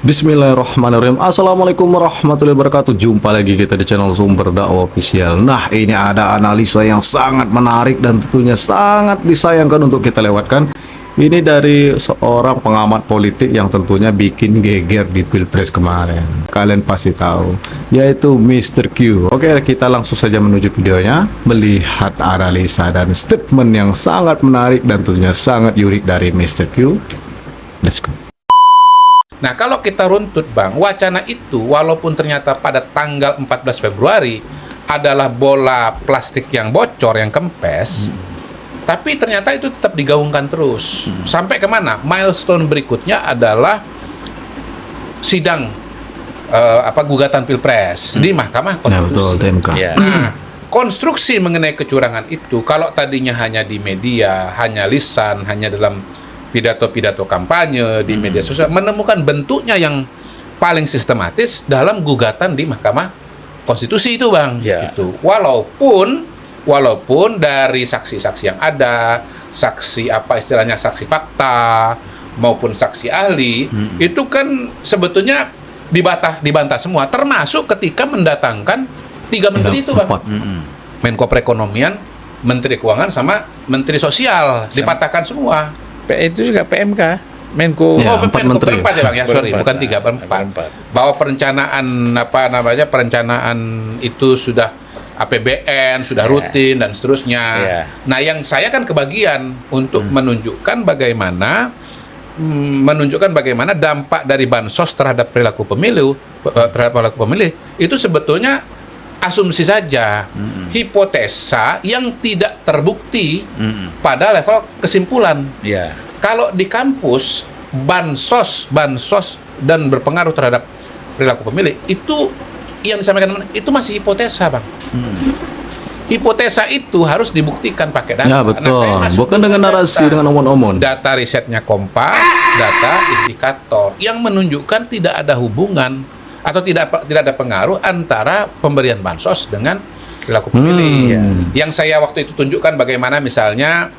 Bismillahirrahmanirrahim. Assalamualaikum warahmatullahi wabarakatuh. Jumpa lagi kita di channel Sumber Dakwah Official. Nah, ini ada analisa yang sangat menarik dan tentunya sangat disayangkan untuk kita lewatkan. Ini dari seorang pengamat politik yang tentunya bikin geger di Pilpres kemarin. Kalian pasti tahu, yaitu Mr. Q. Oke, kita langsung saja menuju videonya, melihat analisa dan statement yang sangat menarik dan tentunya sangat unik dari Mr. Q. Let's go. Nah, kalau kita runtut, Bang, wacana itu walaupun ternyata pada tanggal 14 Februari adalah bola plastik yang bocor, yang kempes, tapi ternyata itu tetap digaungkan terus. Sampai kemana? Milestone berikutnya adalah sidang gugatan Pilpres di Mahkamah Konstitusi. Nah, konstruksi mengenai kecurangan itu, kalau tadinya hanya di media, hanya lisan, hanya dalam pidato-pidato kampanye di media sosial, menemukan bentuknya yang paling sistematis dalam gugatan di Mahkamah Konstitusi itu, Bang. Gitu. Walaupun dari saksi-saksi yang ada, saksi saksi fakta maupun saksi ahli, itu kan sebetulnya dibantah semua, termasuk ketika mendatangkan 3 menteri itu, Bang. Menko Perekonomian, Menteri Keuangan sama Menteri Sosial dipatahkan semua. Itu juga PMK, Menko. Menko berempat ya, Bang, ya. Sorry, bukan 3, berempat. Bahwa perencanaan itu sudah APBN, sudah rutin dan seterusnya. Nah, yang saya kan kebagian untuk menunjukkan bagaimana dampak dari bansos terhadap perilaku pemilih itu sebetulnya asumsi saja, hipotesa yang tidak terbukti pada level kesimpulan. Kalau di kampus bansos dan berpengaruh terhadap perilaku pemilih, itu yang disampaikan itu masih hipotesa, Bang. Hipotesa itu harus dibuktikan pakai data. Ya, betul. Nah, bukan dengan narasi, dengan omon-omon. Data risetnya Kompas, data indikator yang menunjukkan tidak ada hubungan atau tidak ada pengaruh antara pemberian bansos dengan perilaku pemilih. Yang saya waktu itu tunjukkan bagaimana misalnya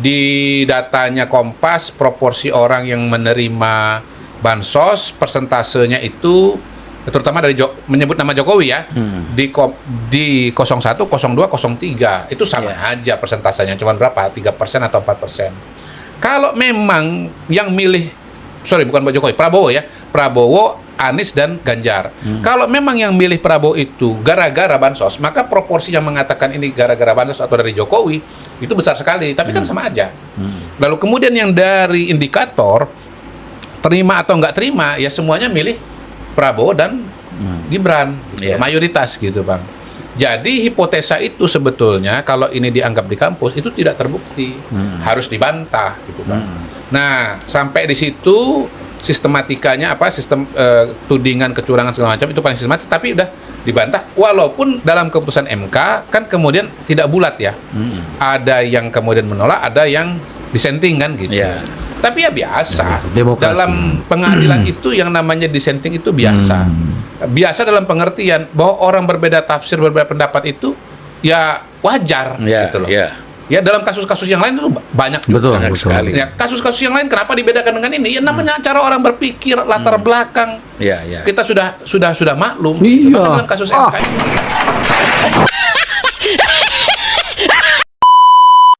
di datanya Kompas, proporsi orang yang menerima bansos, persentasenya itu terutama dari menyebut nama Jokowi ya, di 01, 02, 03 itu sama aja persentasenya, cuma berapa? 3% atau 4%. Kalau memang yang milih, bukan Pak Jokowi, Prabowo, Anies dan Ganjar. Kalau memang yang milih Prabowo itu gara-gara bansos, maka proporsi yang mengatakan ini gara-gara bansos atau dari Jokowi itu besar sekali, tapi kan sama aja. Lalu kemudian yang dari indikator terima atau nggak terima, ya semuanya milih Prabowo dan Gibran, mayoritas gitu, Bang. Jadi hipotesa itu sebetulnya kalau ini dianggap di kampus itu tidak terbukti, harus dibantah gitu, Bang. Nah, sampai di situ sistematikanya sistem tudingan kecurangan segala macam itu paling sistematis, tapi udah dibantah. Walaupun dalam keputusan MK kan kemudian tidak bulat ya, ada yang kemudian menolak, ada yang dissenting kan gitu. Tapi ya biasa, dalam pengadilan itu yang namanya dissenting itu biasa. Biasa dalam pengertian bahwa orang berbeda tafsir, berbeda pendapat itu ya wajar gitu loh. Ya, dalam kasus-kasus yang lain itu banyak juga. Betul sekali. Ya, kasus-kasus yang lain kenapa dibedakan dengan ini? Ya namanya cara orang berpikir, latar belakang. Kita sudah maklum. Bahkan dalam kasus MK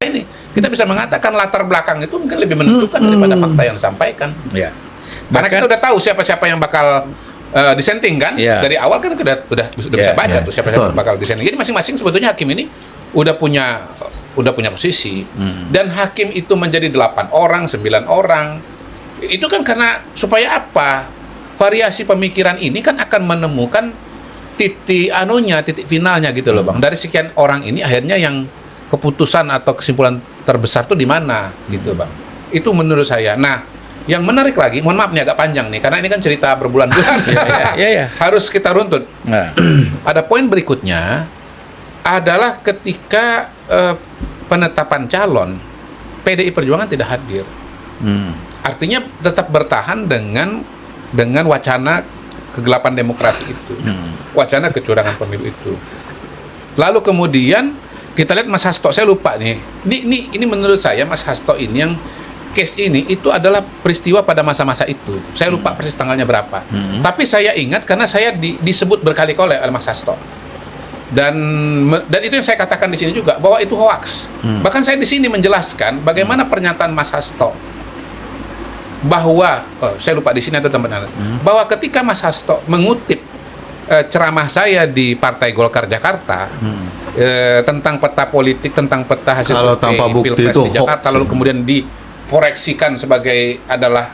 ini kita bisa mengatakan latar belakang itu mungkin lebih menentukan daripada fakta yang disampaikan. Karena kita udah tahu siapa-siapa yang bakal dissenting kan. Dari awal kan kita udah bisa baca tuh siapa-siapa yang bakal dissenting. Jadi masing-masing sebetulnya hakim ini udah punya posisi. Dan hakim itu menjadi 8 orang, 9 orang. Itu kan karena supaya apa? Variasi pemikiran ini kan akan menemukan titik finalnya gitu loh, Bang. Dari sekian orang ini akhirnya yang keputusan atau kesimpulan terbesar tuh di mana gitu, Bang. Itu menurut saya. Nah, yang menarik lagi, mohon maaf nih agak panjang nih karena ini kan cerita berbulan-bulan. Harus kita runtut. Pada poin berikutnya adalah ketika penetapan calon, PDI Perjuangan tidak hadir. Artinya tetap bertahan dengan wacana kegelapan demokrasi itu, wacana kecurangan pemilu itu. Lalu kemudian kita lihat Mas Hasto, saya lupa nih. Ini menurut saya Mas Hasto ini yang case ini itu adalah peristiwa pada masa-masa itu. Saya lupa persis tanggalnya berapa. Tapi saya ingat karena saya disebut berkali-kali oleh Mas Hasto. Dan itu yang saya katakan di sini juga bahwa itu hoax. Bahkan saya di sini menjelaskan bagaimana pernyataan Mas Hasto bahwa saya lupa di sini atau teman-teman bahwa ketika Mas Hasto mengutip ceramah saya di Partai Golkar Jakarta tentang peta politik, tentang peta hasil Kalau survei tanpa bukti Pilpres itu di Jakarta, hoax. lalu kemudian dikoreksikan sebagai ada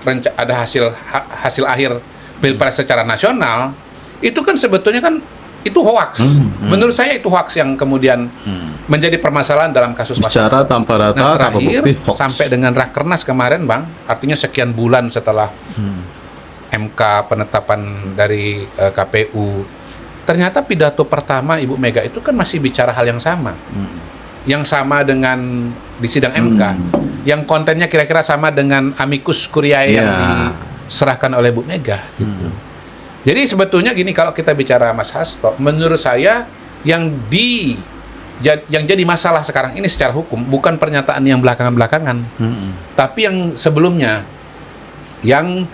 hasil akhir Pilpres secara nasional, itu kan sebetulnya kan itu hoax. Menurut saya itu hoax yang kemudian menjadi permasalahan dalam kasus Mas Bicara Hasto. tanpa data, Nah, tanpa terakhir bukti, hoax. sampai dengan Rakernas kemarin, Bang, artinya sekian bulan setelah MK penetapan dari KPU, ternyata pidato pertama Ibu Mega itu kan masih bicara hal yang sama. Yang sama dengan di sidang MK, yang kontennya kira-kira sama dengan amicus curiae yang diserahkan oleh Bu Mega gitu. Jadi sebetulnya gini, kalau kita bicara Mas Hasto, menurut saya yang jadi masalah sekarang ini secara hukum bukan pernyataan yang belakangan-belakangan, tapi yang sebelumnya, yang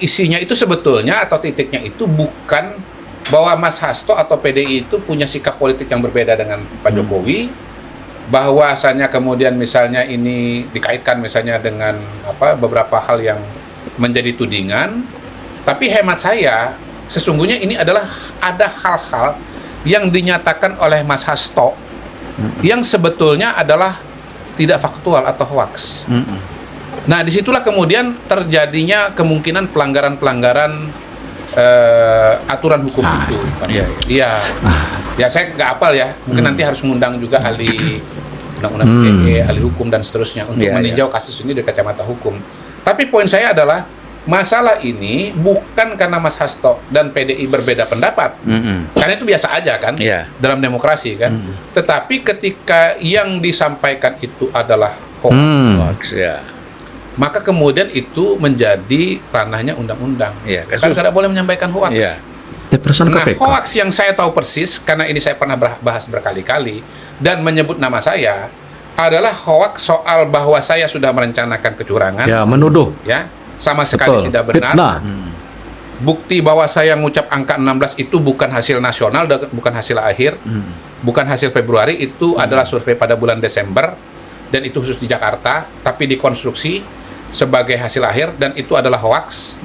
isinya itu sebetulnya atau titiknya itu bukan bahwa Mas Hasto atau PDI itu punya sikap politik yang berbeda dengan Pak Jokowi, bahwasanya kemudian misalnya ini dikaitkan misalnya dengan beberapa hal yang menjadi tudingan. Tapi hemat saya, sesungguhnya ini adalah ada hal-hal yang dinyatakan oleh Mas Hasto yang sebetulnya adalah tidak faktual atau hoax. Nah, disitulah kemudian terjadinya kemungkinan pelanggaran-pelanggaran aturan hukum itu. Iya. Ya saya nggak hafal ya. Mungkin nanti harus mengundang juga ahli undang-undang ITE, ahli hukum dan seterusnya untuk meninjau kasus ini dari kacamata hukum. Tapi poin saya adalah masalah ini bukan karena Mas Hasto dan PDI berbeda pendapat. Karena itu biasa aja kan dalam demokrasi kan. Tetapi ketika yang disampaikan itu adalah hoax, maka kemudian itu menjadi ranahnya undang-undang. Kan tidak boleh menyampaikan hoax. Nah, hoax yang saya tahu persis, karena ini saya pernah bahas berkali-kali dan menyebut nama saya, adalah hoax soal bahwa saya sudah merencanakan kecurangan. Ya, menuduh. Ya, sama sekali tidak benar. Fitnah. Bukti bahwa saya ngucap angka 16 itu bukan hasil nasional, bukan hasil akhir, bukan hasil Februari, itu adalah survei pada bulan Desember, dan itu khusus di Jakarta, tapi dikonstruksi sebagai hasil akhir, dan itu adalah hoax.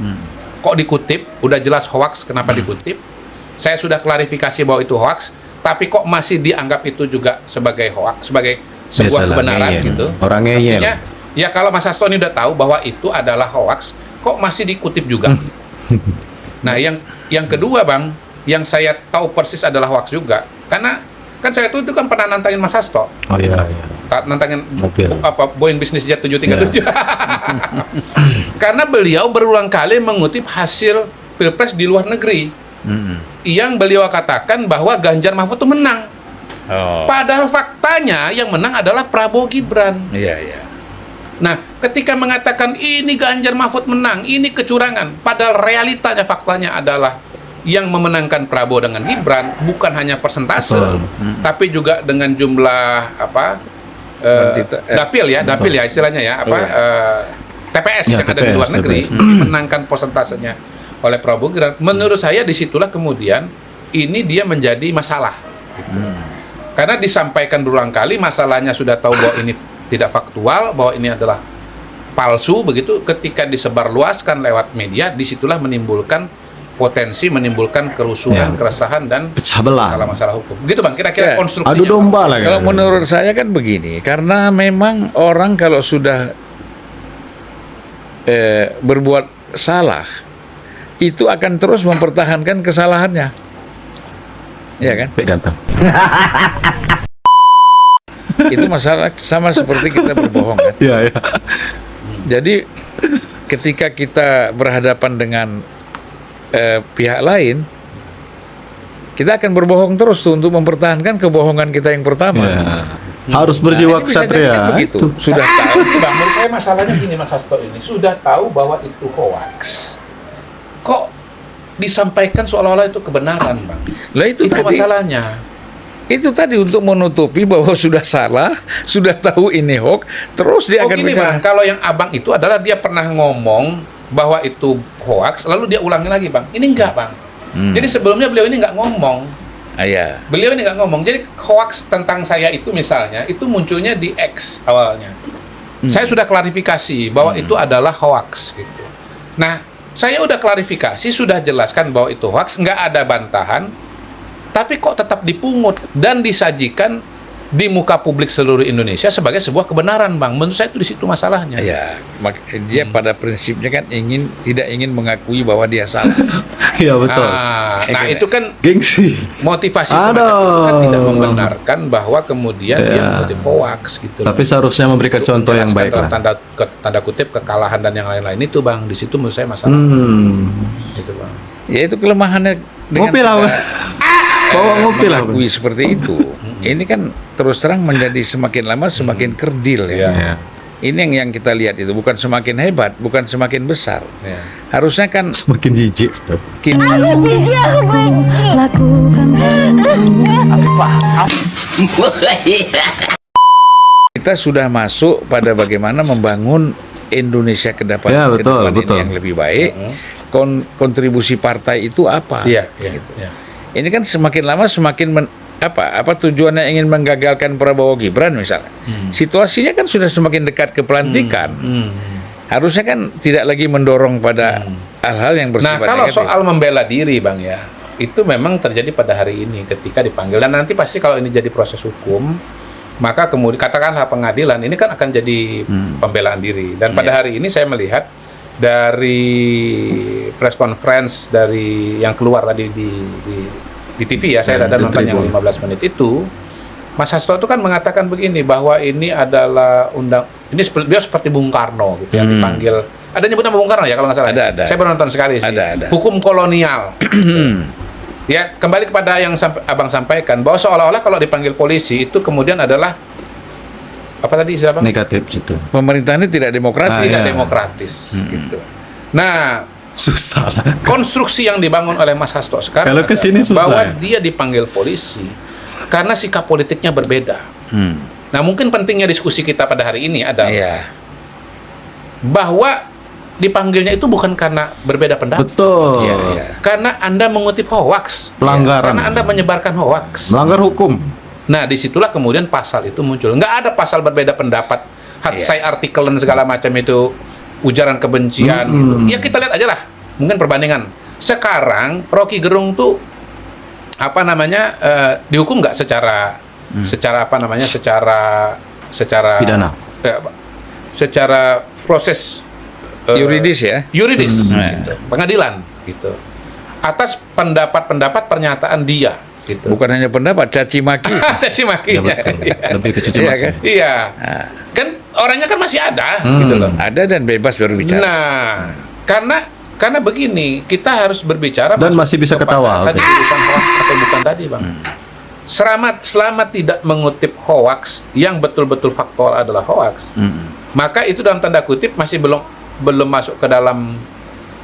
Kok dikutip? Udah jelas hoax, kenapa dikutip? Saya sudah klarifikasi bahwa itu hoax, tapi kok masih dianggap itu juga sebagai hoax, sebagai sebuah kebenaran gitu. Orang ngeyel. Artinya, ya kalau Mas Hasto ini udah tahu bahwa itu adalah hoax, kok masih dikutip juga? Nah, yang kedua, Bang, yang saya tahu persis adalah hoax juga, karena kan saya itu kan pernah nantangin Mas Hasto. Oh iya. Nantangin Boeing Business Jet 737. Karena beliau berulang kali mengutip hasil Pilpres di luar negeri. Yang beliau katakan bahwa Ganjar Mahfud itu menang. Padahal faktanya yang menang adalah Prabowo Gibran. Nah, ketika mengatakan ini Ganjar Mahfud menang, ini kecurangan, padahal realitanya, faktanya adalah yang memenangkan Prabowo dengan Gibran bukan hanya persentase, tapi juga dengan jumlah dapil ya istilahnya ya, TPS yang ada di luar negeri, dimenangkan persentasenya oleh Prabowo Gibran. Menurut saya disitulah kemudian ini dia menjadi masalah gitu. Karena disampaikan berulang kali, masalahnya sudah tahu bahwa ini tidak faktual, bahwa ini adalah palsu begitu, ketika disebarluaskan lewat media, disitulah menimbulkan potensi, menimbulkan kerusuhan, keresahan, dan pecah belah, masalah hukum. Begitu, Bang, kira-kira konstruksinya. Adu domba lah. Kalau menurut saya kan begini, karena memang orang kalau sudah berbuat salah, itu akan terus mempertahankan kesalahannya. Ya kan? Ganteng. Itu masalah sama seperti kita berbohong kan. Iya. Jadi ketika kita berhadapan dengan pihak lain, kita akan berbohong terus tuh untuk mempertahankan kebohongan kita yang pertama. Harus berjiwa kesatria. Kan begitu. Sudah tahu. Bang, menurut saya masalahnya gini, Mas Hasto ini sudah tahu bahwa itu hoax. Kok disampaikan seolah-olah itu kebenaran, Bang? Lah itu tadi masalahnya. Itu tadi untuk menutupi bahwa sudah salah, sudah tahu ini hoax, terus dia akan gini bicara. Bang, kalau yang abang itu adalah dia pernah ngomong bahwa itu hoax, lalu dia ulangi lagi Bang. Ini enggak Bang. Jadi sebelumnya beliau ini nggak ngomong. Ya. Beliau ini nggak ngomong. Jadi hoax tentang saya itu misalnya, itu munculnya di X awalnya. Saya sudah klarifikasi bahwa itu adalah hoax gitu. Nah, saya udah klarifikasi, sudah jelaskan bahwa itu hoax, nggak ada bantahan, tapi kok tetap dipungut dan disajikan di muka publik seluruh Indonesia sebagai sebuah kebenaran, Bang. Menurut saya itu di situ masalahnya. Ya, dia pada prinsipnya kan tidak ingin mengakui bahwa dia salah. Iya betul. Nah, itu kan Gengsi. motivasi semacam itu kan tidak membenarkan bahwa kemudian dia mengutip hoax gitu. Tapi seharusnya memberikan Untuk contoh yang menjelaskan baik dalam lah. tanda kutip kekalahan dan yang lain-lain itu, Bang. Di situ menurut saya masalah. Gitu, Bang. Ya itu kelemahannya dengan Ngopi lah. Bawa ngopi lah. mengakui seperti itu. Ini kan terus terang menjadi semakin lama semakin kerdil ya. Iya. Ini yang kita lihat itu bukan semakin hebat, bukan semakin besar. Ya. Harusnya kan Semakin jijik. kita, kita sudah masuk pada bagaimana membangun Indonesia ke depan, Ya, ke betul, depan ini betul. yang lebih baik. Kontribusi partai itu apa? Iya, Gitu. iya. Ini kan semakin lama semakin apa tujuannya ingin menggagalkan Prabowo Gibran misalnya. Situasinya kan sudah semakin dekat ke pelantikan. Harusnya kan tidak lagi mendorong pada hal-hal yang Nah, bersifat kalau negatif. soal membela diri, Bang, ya, itu memang terjadi pada hari ini ketika dipanggil. Dan nanti pasti kalau ini jadi proses hukum, maka kemudian katakanlah pengadilan, ini kan akan jadi pembelaan diri. Dan pada hari ini saya melihat dari press conference dari yang keluar tadi di TV ya, saya ada nonton yang 15 menit itu, Mas Hasto itu kan mengatakan begini, bahwa ini adalah beliau seperti Bung Karno gitu yang dipanggil. Ada nyebut nama Bung Karno ya kalau nggak salah? Ada. Saya baru nonton sekali sih. Ada. Hukum kolonial. Ya, kembali kepada yang Abang sampaikan, bahwa seolah-olah kalau dipanggil polisi itu kemudian adalah apa tadi siapa? Negatif situ. Pemerintah ini tidak demokratis. Tidak iya. demokratis gitu. Nah, Susah lah. konstruksi yang dibangun oleh Mas Hasto sekarang Kalau ke adalah sini susah, bahwa ya? dia dipanggil polisi karena sikap politiknya berbeda. Hmm. Nah, mungkin pentingnya diskusi kita pada hari ini adalah Iya. bahwa dipanggilnya itu bukan karena berbeda pendapat, Betul. Iya. karena Anda mengutip hoax, Pelanggaran. karena Anda menyebarkan hoax. Melanggar hukum. Nah, disitulah kemudian pasal itu muncul. Nggak ada pasal berbeda pendapat, hatsai artikel dan segala macam itu, ujaran kebencian. Gitu. Ya kita lihat aja lah, mungkin perbandingan. Sekarang Rocky Gerung tuh apa namanya dihukum nggak secara Pidana. secara proses Yuridis ya. yuridis, gitu. Pengadilan, gitu. Atas pendapat pernyataan dia. Gitu. Bukan hanya pendapat, caci maki. Caci maki. Ya betul. Lebih ke cuci Iya maki. kan? Iya. Kan orangnya kan masih ada gitu loh. Ada dan bebas berbicara. Nah, karena begini, kita harus berbicara Dan masuk masih bisa kepada ketawa, tadi oke. urusan hoax atau bukan tadi, Bang. Selama tidak mengutip hoax yang betul-betul faktual adalah hoax, maka itu dalam tanda kutip masih belum masuk ke dalam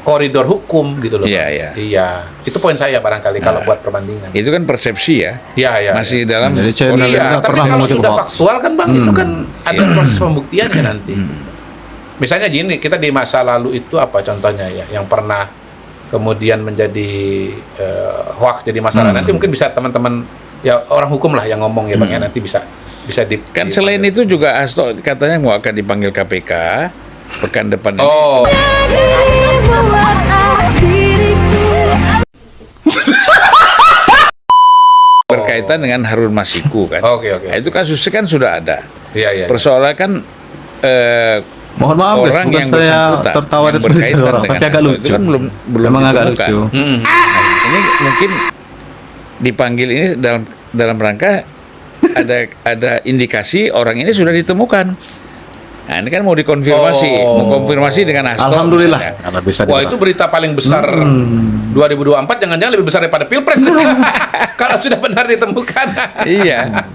koridor hukum gitu loh. Iya. Iya. Itu poin saya barangkali kalau buat perbandingan. Itu kan persepsi ya. Iya. Masih dalam Jadi channel Iya, nggak tapi pernah kalau mengutip sudah hoax. faktual kan Bang, itu kan ada proses pembuktiannya nanti. Misalnya gini, kita di masa lalu itu apa contohnya ya, yang pernah kemudian menjadi hoax jadi masalah. Nanti mungkin bisa teman-teman ya orang hukum lah yang ngomong ya Bang ya, nanti bisa kan selain itu juga Hasto katanya mau akan dipanggil KPK pekan depan ini. Oh, Berkaitan dengan Harun Masiku kan. oke. Nah, itu kasusnya kan sudah ada. Iya. Persoalan kan Mohon maaf guys, orang bukan yang saya bersangkutan tertawa yang dan seperti berkaitan orang, dengan tapi agak Hasto lucu. itu kan belum Memang agak ditemukan. lucu. Ini mungkin dipanggil ini dalam rangka ada indikasi orang ini sudah ditemukan. Nah, ini kan mau dikonfirmasi, mau konfirmasi dengan Hasto. Alhamdulillah. misalnya. Karena bisa Wah, itu berita paling besar 2024, jangan-jangan lebih besar daripada Pilpres. Kalau sudah benar ditemukan. Iya.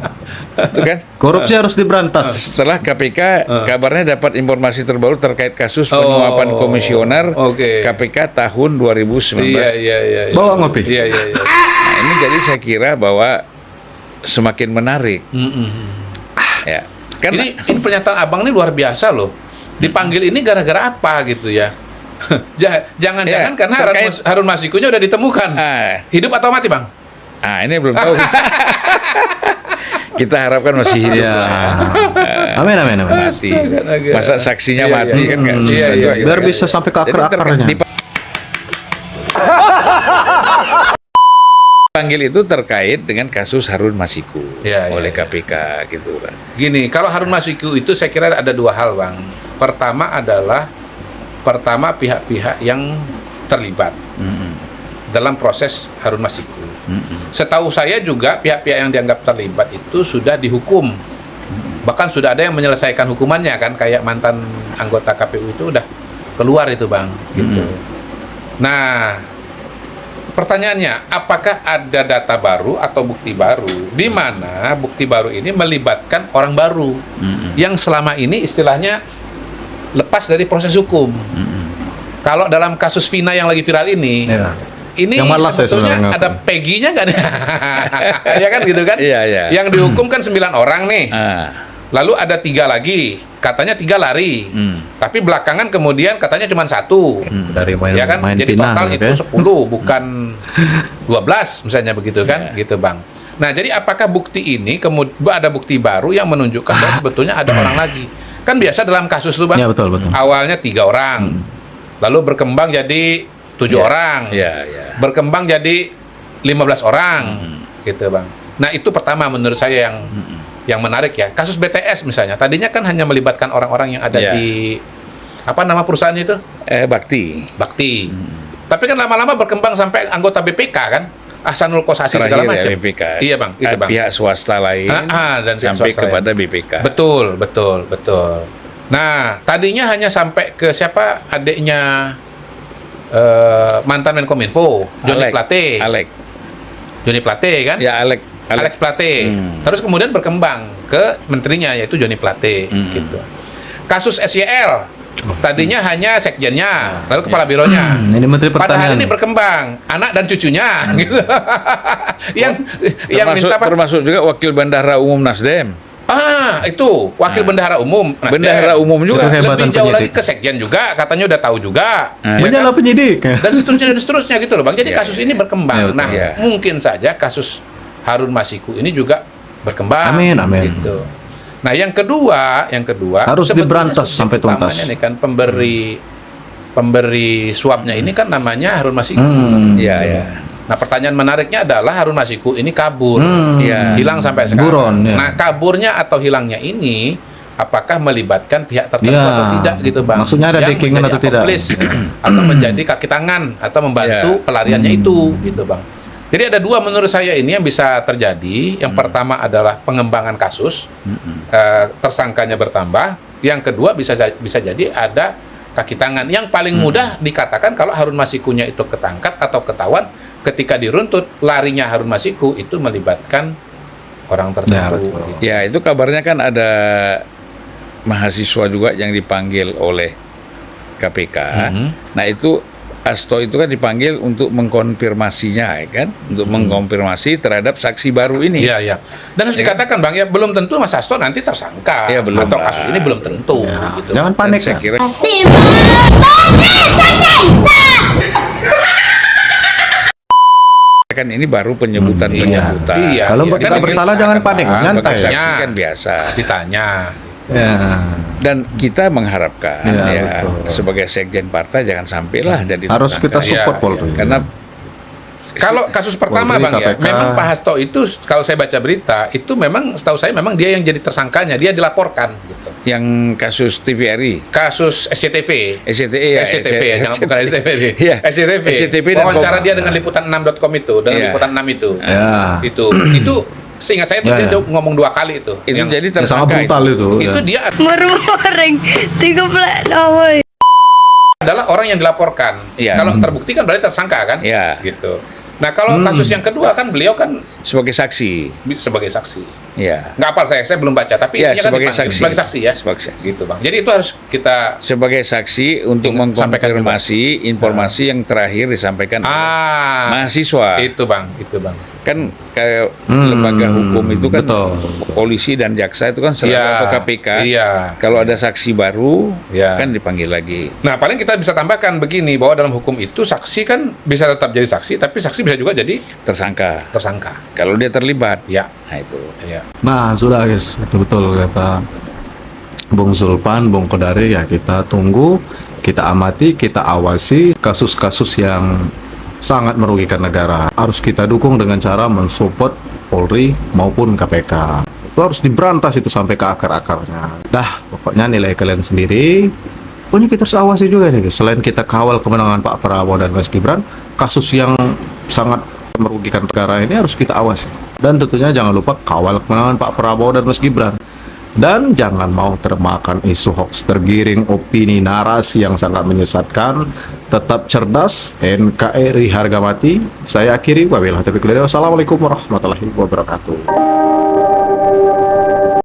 Itu kan. Korupsi harus diberantas. Setelah KPK kabarnya dapat informasi terbaru terkait kasus penyuapan komisioner oke. KPK tahun 2019. Iya. Bawa ngopi. Iya. Nah, ini jadi saya kira bahwa semakin menarik. Ya. Kan Ini pernyataan abang ini luar biasa loh. Dipanggil ini gara-gara apa gitu ya? Jangan-jangan Ya, karena Harun Masikunya udah ditemukan. Hidup atau mati, Bang? Ini belum tahu. Kita harapkan masih hidup Ya. lah ya. Amin, amin, amin. Mati. Masa saksinya Iya, mati iya. kan nggak Iya, susah iya, juga. iya. Biar bisa sampai ke Jadi akar-akarnya. Panggil itu terkait dengan kasus Harun Masiku Ya, ya, oleh ya. KPK gitu kan. Gini, kalau Harun Masiku itu saya kira ada dua hal, Bang. Pertama adalah pihak-pihak yang terlibat dalam proses Harun Masiku. Setahu saya juga pihak-pihak yang dianggap terlibat itu sudah dihukum. Bahkan sudah ada yang menyelesaikan hukumannya kan, kayak mantan anggota KPU itu udah keluar itu, Bang, gitu. Nah, pertanyaannya, apakah ada data baru atau bukti baru di mana bukti baru ini melibatkan orang baru yang selama ini istilahnya lepas dari proses hukum? Kalau dalam kasus Vina yang lagi viral ini, Ya. ini Yang malas saya sebetulnya sebenarnya ada Peggy-nya nggak nih? Ya kan gitu kan? Iya, iya. Yang dihukum kan 9 orang nih. Lalu ada 3 lagi, katanya 3 lari. Tapi belakangan kemudian katanya cuma 1. Dari main, Ya kan? main Jadi pinang total gitu itu ya. 10 bukan 12 misalnya begitu kan? Gitu, Bang. Nah, jadi apakah bukti ini kemudian ada bukti baru yang menunjukkan bahwa sebetulnya ada orang lagi? Kan biasa dalam kasus itu, Bang. Ya, betul, betul. Awalnya 3 orang. Lalu berkembang jadi 7 orang. Iya. Berkembang jadi 15 orang. Gitu, Bang. Nah, itu pertama menurut saya yang menarik ya. Kasus BTS misalnya, tadinya kan hanya melibatkan orang-orang yang ada Iya. di apa nama perusahaannya itu? Bakti. Tapi kan lama-lama berkembang sampai anggota BPK kan, Ahsanul Qosasi segala Terakhir macam. ya, BPK. Iya, Bang, itu, Bang. Pihak swasta lain Dan pihak sampai swasta kepada lain. BPK. Betul. Nah, tadinya hanya sampai ke siapa adiknya mantan Menkominfo, Joni Plate. Joni Plate kan? Ya, Alex Plate. Terus kemudian berkembang ke menterinya yaitu Joni Plate gitu. Kasus SYL tadinya hanya sekjennya, lalu kepala bironya. Ini Menteri Padahal Pertanian. ini berkembang anak dan cucunya gitu. yang minta termasuk juga wakil bendahara umum Nasdem. Itu wakil bendahara umum Nasdem. Bendahara umum juga. Itu Lebih Jabatan jauh lagi penyidik. ke sekjen juga, katanya udah tahu juga. Menyala penyidik. Dan seterusnya gitu loh, Bang. Jadi Ya, kasus ini berkembang. Ya, betul. Nah, Ya. mungkin saja kasus Harun Masiku ini juga berkembang. Amin, amin. Gitu. Nah, yang kedua Harus sebetulnya diberantas subjek sampai tuntas. utamanya nih kan pemberi suapnya ini kan namanya Harun Masiku. Ya. Nah, pertanyaan menariknya adalah Harun Masiku ini kabur. Ya. Hilang sampai sekarang. Buron, ya. Nah, kaburnya atau hilangnya ini apakah melibatkan pihak tertentu Ya. atau tidak gitu, Bang? Maksudnya ada Yang dekingan menjadi atau tidak? accomplice atau menjadi kaki tangan atau membantu Ya. pelariannya itu gitu, Bang. Jadi ada 2 menurut saya ini yang bisa terjadi. Yang pertama adalah pengembangan kasus, tersangkanya bertambah. Yang kedua bisa jadi ada kaki tangan. Yang paling mudah dikatakan kalau Harun Masikunya itu ketangkap atau ketahuan ketika diruntut, larinya Harun Masiku itu melibatkan orang Ya, tertentu. betul. gitu. Ya, itu kabarnya kan ada mahasiswa juga yang dipanggil oleh KPK. Nah, itu Hasto itu kan dipanggil untuk mengkonfirmasinya, ya kan? Untuk mengkonfirmasi terhadap saksi baru ini. Iya. Dan harus dikatakan, Bang, ya belum tentu Mas Hasto nanti tersangka. Ya, belum atau lah. kasus ini belum tentu gitu. Jangan Dan panik saya ya. kira kan ini baru penyebutan. Iya. Kalau iya. kita Kan bersalah diperiksa jangan kan, panik, Bang. nyantai. Sebagai saksi Ya. kan biasa. Ditanya. Ya. Dan kita mengharapkan Ya, betul. sebagai sekjen partai jangan sampailah jadi Harus kita tersangka. support Iya, Polri. Karena Kalau kasus pertama, Polri, Bang, ya, KPK. memang Pak Hasto itu kalau saya baca berita itu memang setahu saya memang dia yang jadi tersangkanya, dia dilaporkan gitu. yang kasus TVRI, Kasus SCTV. SCTV ya, SCTV ya, jangan bukan SCTV. Iya. SCTV. SCTV dan Wawancara Kom- dia dengan liputan6.com itu, dengan Iya. liputan 6 itu. Ya. Itu seingat saya itu Ya, dia ya. ngomong 2 kali itu. itu Yang- jadi Ya, sangat tersangka brutal itu. itu ya. dia Mereng 13 awal. adalah orang yang dilaporkan. Iya. Kalau terbukti kan berarti tersangka kan? Iya. Gitu. Nah, kalau kasus yang kedua kan beliau kan sebagai saksi. sebagai saksi. Ya. Nggak hafal saya belum baca, tapi Ya, intinya kan sebagai dipanggil. saksi. Sebagai saksi ya. Sebagai saksi. Gitu Bang. Jadi itu harus kita Sebagai saksi untuk Sampaikan mengkonfirmasi informasi yang terakhir disampaikan oleh mahasiswa. Itu Bang. Kan kayak lembaga hukum itu kan betul. polisi dan jaksa itu kan selalu Iya, atau KPK. iya. Kalau ada saksi baru Iya. kan dipanggil lagi. Nah, paling kita bisa tambahkan begini, bahwa dalam hukum itu saksi kan bisa tetap jadi saksi, tapi saksi bisa juga jadi Tersangka. tersangka. Kalau dia terlibat. Ya, Nah itu. ya. Nah, sudah guys, betul-betul kata Bung Zulpan, Bung Kodari, ya kita tunggu, kita amati, kita awasi kasus-kasus yang sangat merugikan negara. Harus kita dukung dengan cara mensupport Polri maupun KPK. Itu harus diberantas itu sampai ke akar-akarnya. Dah, pokoknya nilai kalian sendiri. Pokoknya kita harus awasi juga nih guys. Selain kita kawal kemenangan Pak Prabowo dan Mas Gibran, kasus yang sangat merugikan negara ini harus kita awasi. Dan tentunya jangan lupa kawal kemenangan Pak Prabowo dan Mas Gibran. Dan jangan mau termakan isu hoax, tergiring opini narasi yang sangat menyesatkan. Tetap cerdas, NKRI harga mati. Saya akhiri, wabillahi taufiq wal hidayah. Wassalamualaikum warahmatullahi wabarakatuh.